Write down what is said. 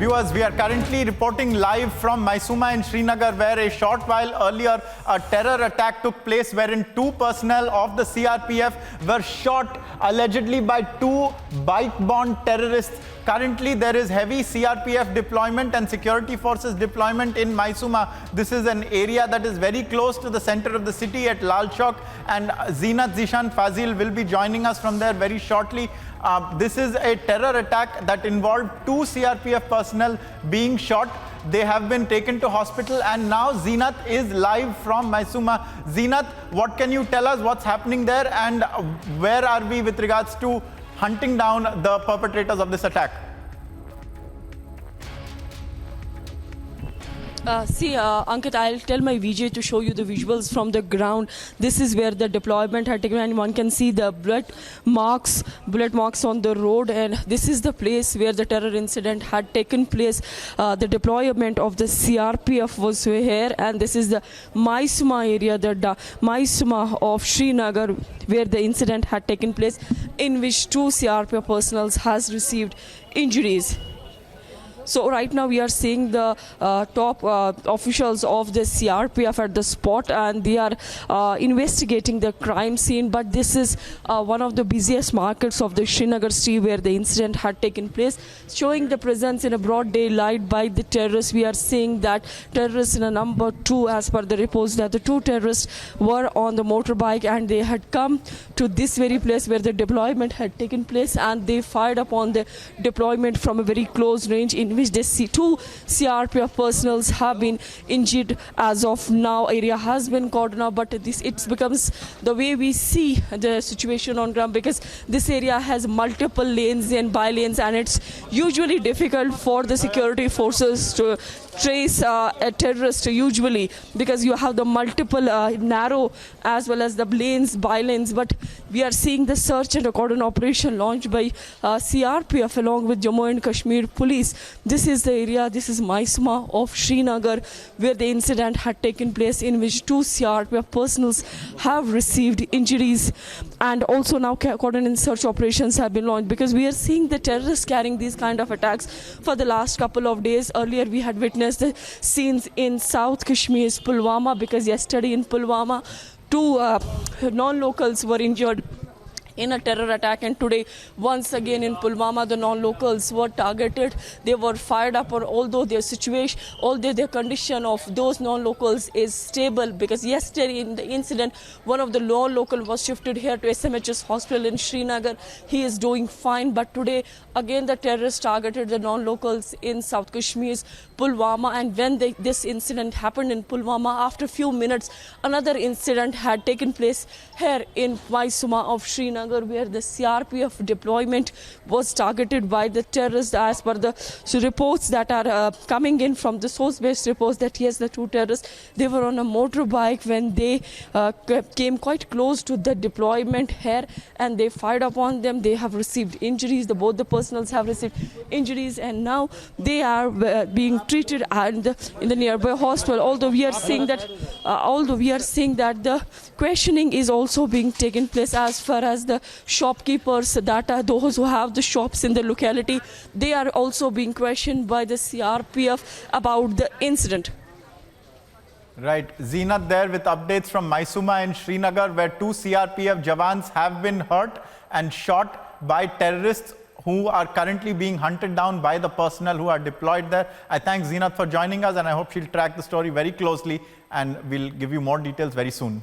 Viewers, we are currently reporting live from Maisuma in Srinagar, where a short while earlier a terror attack took place wherein 2 personnel of the CRPF were shot allegedly by 2 bike-bound terrorists. Currently, there is heavy CRPF deployment and security forces deployment in Maisuma. This is an area that is very close to the center of the city at Lal Chowk, and Zeenat Zishan Fazil will be joining us from there very shortly. This is a terror attack that involved 2 CRPF personnel being shot. They have been taken to hospital, and now Zeenat is live from Maisuma. Zeenat, what can you tell us what's happening there, and where are we with regards to hunting down the perpetrators of this attack? Ankit, I'll tell my VJ to show you the visuals from the ground. This is where the deployment had taken, and one can see the bullet marks on the road, and this is the place where the terror incident had taken place. The deployment of the CRPF was here, and this is the Maisuma area, the Maisuma of Srinagar, where the incident had taken place, in which 2 CRPF personnel has received injuries. So right now we are seeing the top officials of the CRPF at the spot, and they are investigating the crime scene. But this is one of the busiest markets of the Srinagar city where the incident had taken place, showing the presence in a broad daylight by the terrorists. We are seeing that terrorists in a number 2, as per the reports, that the 2 terrorists were on the motorbike, and they had come to this very place where the deployment had taken place, and they fired upon the deployment from a very close range, in which they 2 CRPF personnel have been injured. As of now, area has been cordoned off, but it becomes the way we see the situation on ground, because this area has multiple lanes and by-lanes, and it's usually difficult for the security forces to trace a terrorist, usually, because you have the multiple narrow as well as the lanes, by-lanes. But we are seeing the search and cordon operation launched by CRPF along with Jammu and Kashmir police. This is the area, this is Maisuma of Srinagar, where the incident had taken place, in which 2 CRPF personnel have received injuries. And also now cordon and search operations have been launched, because we are seeing the terrorists carrying these kind of attacks for the last couple of days. Earlier we had witnessed the scenes in South Kashmir's Pulwama, because yesterday in Pulwama 2 non-locals were injured in a terror attack, and today once again in Pulwama the non-locals were targeted. They were fired up, or although their condition of those non-locals is stable, because yesterday in the incident one of the non-local was shifted here to SMHS hospital in Srinagar. He is doing fine, but today again the terrorists targeted the non-locals in South Kashmir's Pulwama. And when this incident happened in Pulwama, after a few minutes another incident had taken place here in Maisuma of Srinagar, where the CRPF deployment was targeted by the terrorists. As per the reports that are coming in from the source-based reports, that yes, the 2 terrorists, they were on a motorbike when they came quite close to the deployment here, and they fired upon them. They have received injuries. Both the personnel have received injuries, and now they are being treated in the nearby hospital. Although we are seeing that the questioning is also being taken place as far as the shopkeepers, that are those who have the shops in the locality. They are also being questioned by the CRPF about the incident. Right, Zeenat there with updates from Maisuma in Srinagar, where 2 CRPF Jawans have been hurt and shot by terrorists who are currently being hunted down by the personnel who are deployed there. I thank Zeenat for joining us, and I hope she'll track the story very closely, and we'll give you more details very soon.